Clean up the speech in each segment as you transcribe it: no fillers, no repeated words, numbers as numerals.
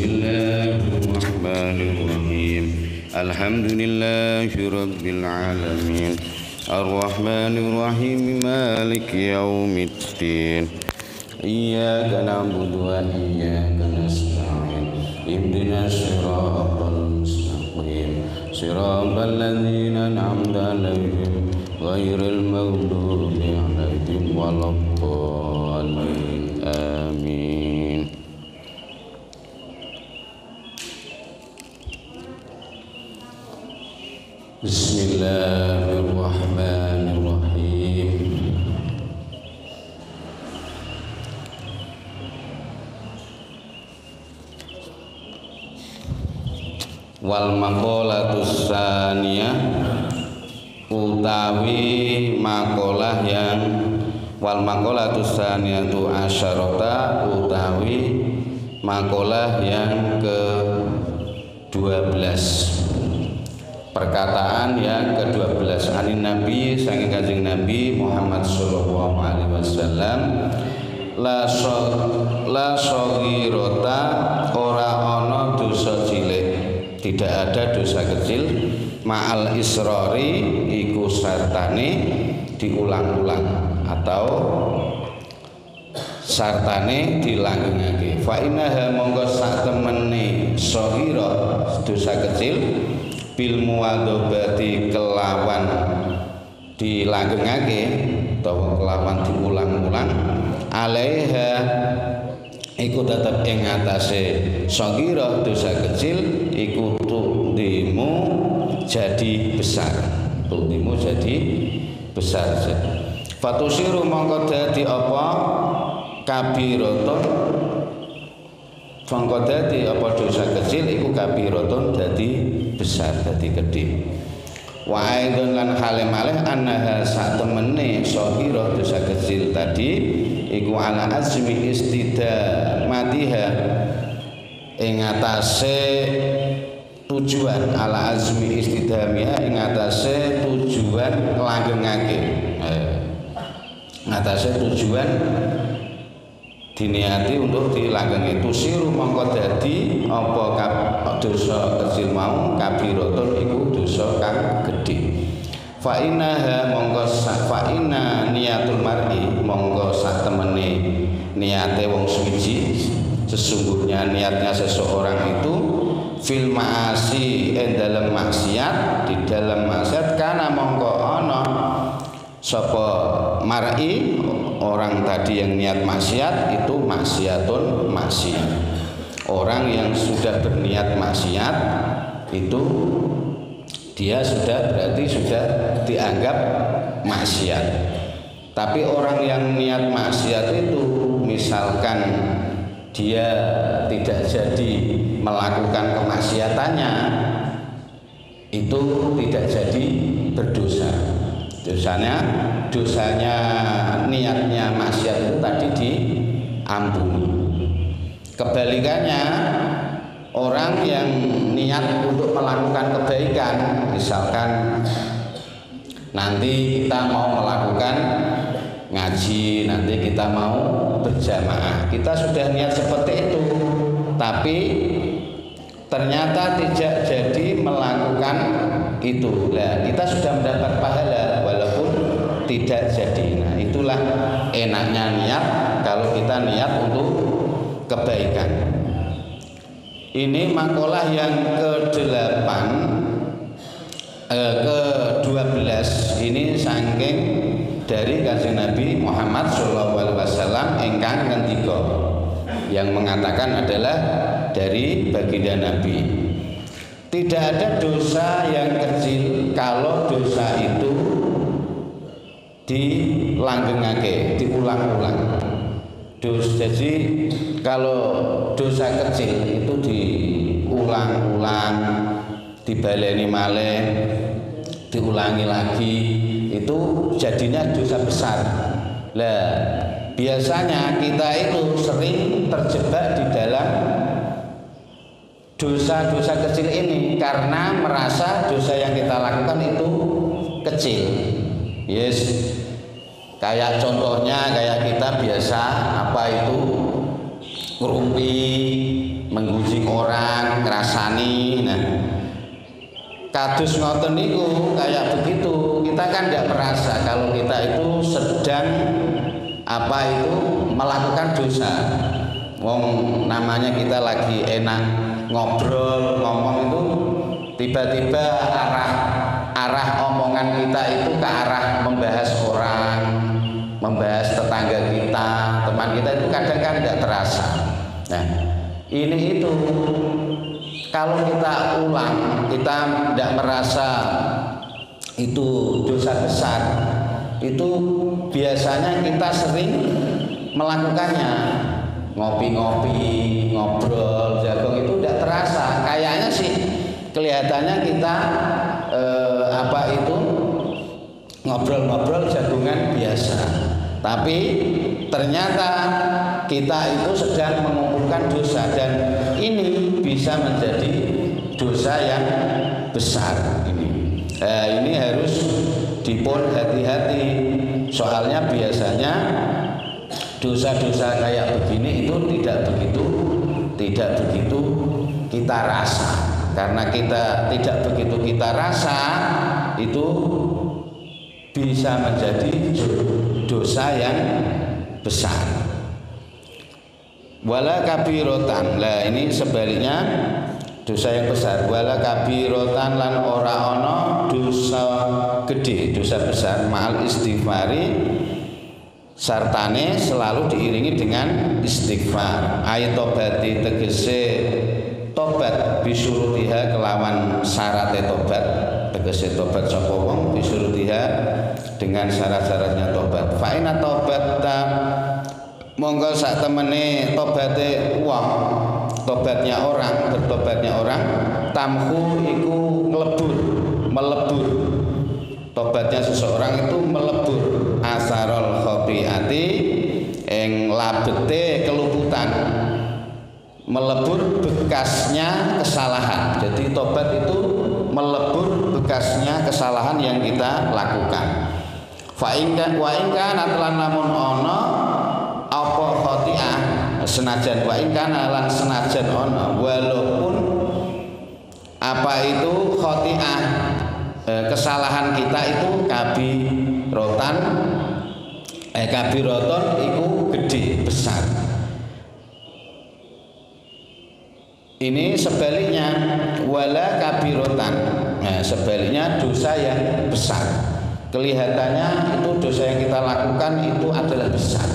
Bismillahirrahmanirrahim. Alhamdulillahirabbil alamin. Ar-Rahmanir-Rahim. Maliki yaumiddin. Iyyaka na'budu wa iyyaka nasta'in. Ihdinas siratal mustaqim. Siratal ladzina an'amta 'alaihim ghairil maghdubi 'alaihim waladdallin. Amin. Bismillahirrahmanirrahim. Wal maqalatus tsaniyah, utawi makalah yang wal maqalatus tsaniyatu asyarata, utawi makalah yang ke-12, perkataan yang ke-12 anin Nabi, saking Kanjeng Nabi Muhammad sallallahu alaihi wasallam, la shaghirata, ora ana dosa cilik, tidak ada dosa kecil, ma'al israri, iku sartane diulang-ulang atau sartane dilanggengake. Fa innaha monggo sak temene shaghira, dosa kecil, bil muwadzabati, kelawan dilanggengake atau kelawan diulang-ulang, alaiha iku tetep ing atase shaghira, dosa kecil, iku tu'dimu jadi besar, tu'dimu jadi besar. Fatusiru mongko dadi apa kabiratun, mongko dadi apa dosa kecil iku kabiratun dadi besar, dadi gedhe. Wa aidun lan hale malih annaha sak temene shaghira, dosa kecil tadi iku ala azmi istidamatiha, ing atase tujuan, ala azmi istidamiha, ing atase tujuan langgengake, atase tujuan diniati untuk dilanggengi. Tusiru mongko dadi apa dosa kecil mau kabiratun iku dosa kang gedhe. Fa innaha mongko fa inna niyatul mar'i, mongko sak temene niate wong suci, sesungguhnya niatnya seseorang itu fil ma'asi, dalam maksiat, di dalam maksiat, karena mongko ana sapa mar'i, orang tadi yang niat maksiat itu maksiatun, maksiat. Orang yang sudah berniat maksiat itu dia sudah berarti sudah dianggap maksiat. Tapi orang yang niat maksiat itu misalkan dia tidak jadi melakukan kemaksiatannya, itu tidak jadi berdosa. Dosanya niatnya maksiat itu tadi diampuni. Kebalikannya, orang yang niat untuk melakukan kebaikan, misalkan nanti kita mau melakukan ngaji, nanti kita mau berjamaah, kita sudah niat seperti itu, tapi ternyata tidak jadi melakukan itu, nah kita sudah mendapat pahala walaupun tidak jadi. Nah itulah enaknya niat kalau kita niat untuk kebaikan. Ini makalah yang ke-8 ke-12 ini saking dari Kanjeng Nabi Muhammad SAW ingkang ngendika, yang mengatakan adalah dari baginda Nabi, tidak ada dosa yang kecil kalau dosa itu dilanggengake, diulang-ulang. Jadi kalau dosa kecil itu diulang-ulang, dibaleni malih, diulangi lagi, itu jadinya dosa besar. Lah biasanya kita itu sering terjebak di dalam dosa-dosa kecil ini karena merasa dosa yang kita lakukan itu kecil. Yes, kayak contohnya kayak kita biasa apa itu ngrumpi, menggunjing orang, ngrasani. Nah, kados ngoten niku kayak begitu. Kita kan tidak merasa kalau kita itu sedang melakukan dosa. Wong namanya kita lagi enak ngobrol, ngomong itu tiba-tiba arah omongan kita itu ke arah membahas orang, membahas tetangga kita, teman kita, itu kadang kan tidak terasa. Nah, ini itu kalau kita ulang, kita tidak merasa itu dosa besar, itu biasanya kita sering melakukannya. Ngopi-ngopi, ngobrol, jagung itu tidak terasa. Kayaknya sih kelihatannya kita ngobrol-ngobrol jagungan biasa. Tapi ternyata kita itu sedang mengumpulkan dosa, dan ini bisa menjadi dosa yang besar. Ini harus dipun hati-hati. Soalnya biasanya dosa-dosa kayak begini itu tidak begitu kita rasa. Karena kita tidak begitu kita rasa, itu bisa menjadi dosa yang besar. Wala kabirotan. Lah ini sebaliknya dosa yang besar. Wala kabirotan lan ora ana dosa gede, dosa besar, ma'al istighfari, sartane selalu diiringi dengan istighfar. Ayat tobati tegese tobat bisurutiha kelawan syarat tobat, tegese tobat sapa wong bisurutiha dengan syarat-syaratnya tobat. Fa inna tobatta monggo sak temene tobate wong, tobatnya orang, bertobatnya orang, tamhu iku melebur. Tobatnya seseorang itu melebur asarul khotiati ing labete keluputan, melebur bekasnya kesalahan. Jadi tobat itu melebur bekasnya kesalahan yang kita lakukan. Fa inka wa inka natlan lamun ana apa khotiah, senajan wa inka lan senajan ana, walaupun apa itu khotiah, kesalahan kita itu kabirotan itu gede, besar. Ini sebaliknya wala kabirotan. Nah, sebaliknya dosa yang besar. Kelihatannya itu dosa yang kita lakukan itu adalah besar.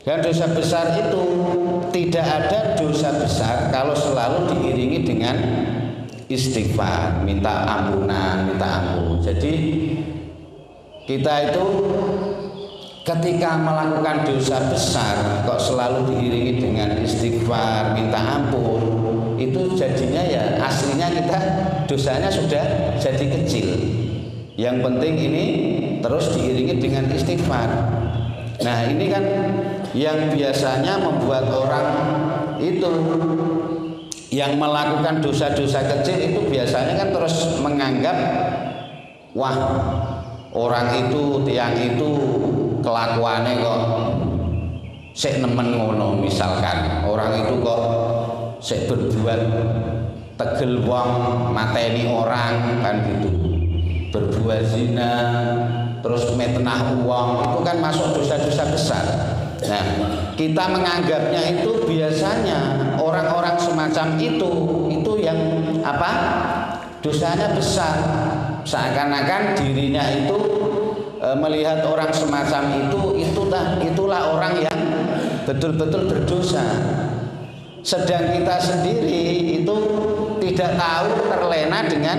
Dan dosa besar itu tidak ada dosa besar kalau selalu diiringi dengan istighfar, minta ampunan, minta ampun. Jadi kita itu ketika melakukan dosa besar kok selalu diiringi dengan istighfar, minta ampun, itu jadinya ya aslinya kita dosanya sudah jadi kecil. Yang penting ini terus diiringi dengan istighfar. Nah, ini kan yang biasanya membuat orang itu yang melakukan dosa-dosa kecil itu biasanya kan terus menganggap, wah, orang itu, tiang itu kelakuannya kok sik nemen ngono, misalkan orang itu kok sik berbuat tegel wong, mateni orang, kan gitu, berbuat zina, terus metenah uang, itu kan masuk dosa-dosa besar. Nah, kita menganggapnya itu biasanya orang-orang semacam itu yang apa? Dosanya besar. Seakan-akan dirinya itu melihat orang semacam itulah orang yang betul-betul berdosa. Sedang kita sendiri itu tidak tahu, terlena dengan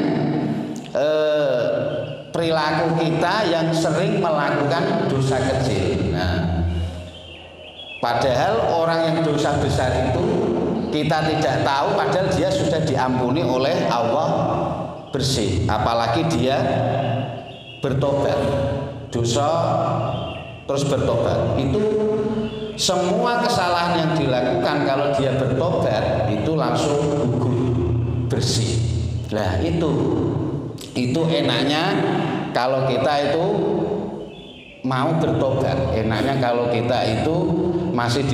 perilaku kita yang sering melakukan dosa kecil. Nah, padahal orang yang dosa besar itu kita tidak tahu, padahal dia sudah diampuni oleh Allah bersih. Apalagi dia bertobat, dosa terus bertobat. Itu semua kesalahan yang dilakukan kalau dia bertobat itu langsung gugur, bersih. Nah, itu enaknya kalau kita itu mau bertobat. Enaknya kalau kita itu masih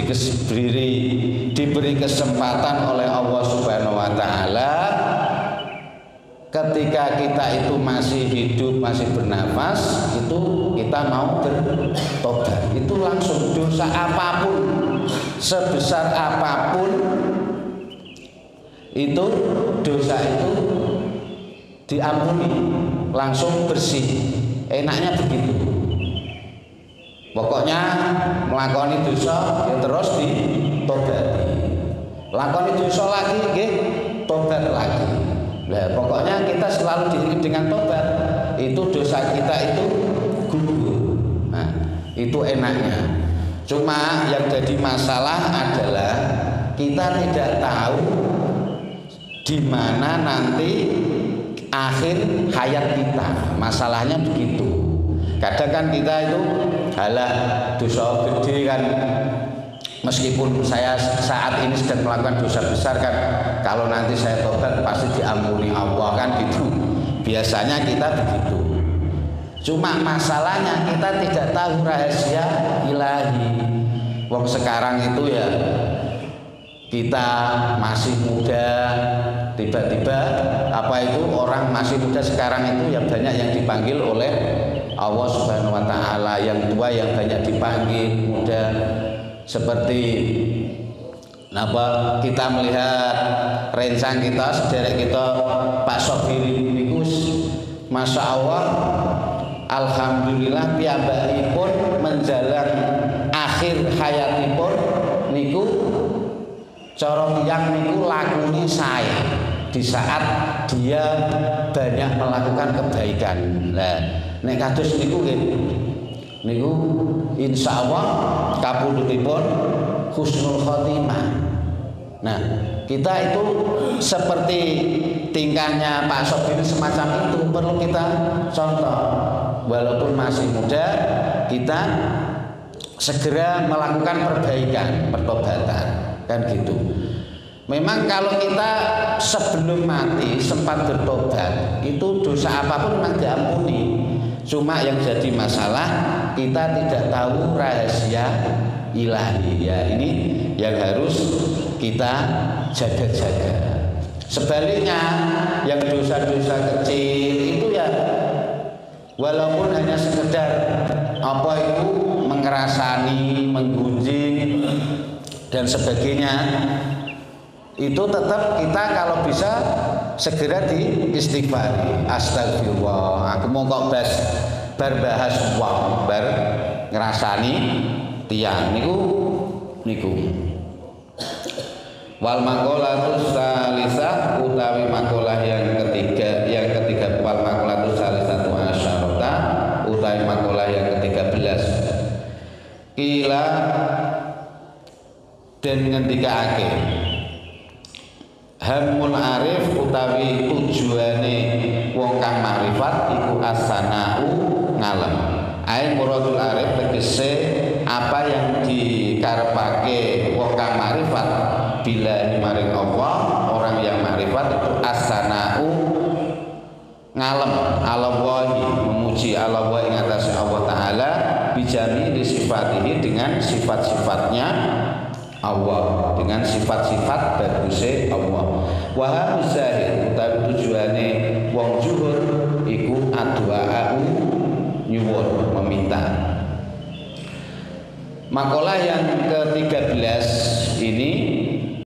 diberi kesempatan oleh Allah Subhanahu wa taala. Ketika kita itu masih hidup, masih bernafas, itu kita mau bertobat, itu langsung dosa apapun, sebesar apapun, itu dosa itu diampuni, langsung bersih. Enaknya begitu. Pokoknya melakoni dosa ya terus ditobati. Lakoni dosa lagi nggih, tobat lagi. Nah, pokoknya kita selalu diiringi dengan tobat. Itu dosa kita itu gugur. Nah, itu enaknya. Cuma yang jadi masalah adalah kita tidak tahu di mana nanti akhir hayat kita. Masalahnya begitu. Kadang kan kita itu halah dosa gede kan, meskipun saya saat ini sedang melakukan dosa besar kan, kalau nanti saya tobat pasti diampuni Allah kan gitu. Biasanya kita begitu. Cuma masalahnya kita tidak tahu rahasia ilahi. Wong sekarang itu ya kita masih muda, tiba-tiba apa itu orang masih muda sekarang itu ya banyak yang dipanggil oleh Allah Subhanahu wa taala, yang tua yang banyak dipanggil muda. Seperti napa kita melihat rencang kita, sederek kita Pak Sobiri niku Masya Allah, alhamdulillah piyambakipun menjalan akhir hayatipun niku cara tiyang niku lakune sae di saat dia banyak melakukan kebaikan. Nah, nek kados niku niku insya Allah kapundhutipun husnul khotimah. Nah, kita itu seperti tingkahnya Pak Sobir semacam itu perlu kita contoh. Walaupun masih muda, kita segera melakukan perbaikan, pertobatan, kan gitu. Memang kalau kita sebelum mati sempat bertobat, itu dosa apapun memang diampuni. Cuma yang jadi masalah kita tidak tahu rahasia ilahi ya, ini yang harus kita jaga-jaga. Sebaliknya yang dosa-dosa kecil itu ya walaupun hanya sekedar apa itu mengerasani, menggunjing dan sebagainya, itu tetap kita kalau bisa segera diistighfari. Astagfirullah, aku mau kok bar bahas wong bar ngrasani tiyang niku wal maqalatus salisah utawi maqalah yang ketiga wal maqalatus salisatu asyarata utawi maqalah yang ke-13 kila dan ngendikaake hamul arif utawi tujuane wong kang makrifat iku as-sana'u ngalem. Ain muradul arif tegese apa yang dikarepake wong kang makrifat bila maring Allah, orang yang makrifat itu as-sana'u ngalem alallahi, memuji Allah wa ing atase Allah taala bijami di sifatihi dengan sifat-sifatnya Allah, dengan sifat-sifat baguse Allah. Wa hamzahir utawi tujuane wong zuhur iku addu'a nyuwun meminta. Makalah yang ke-13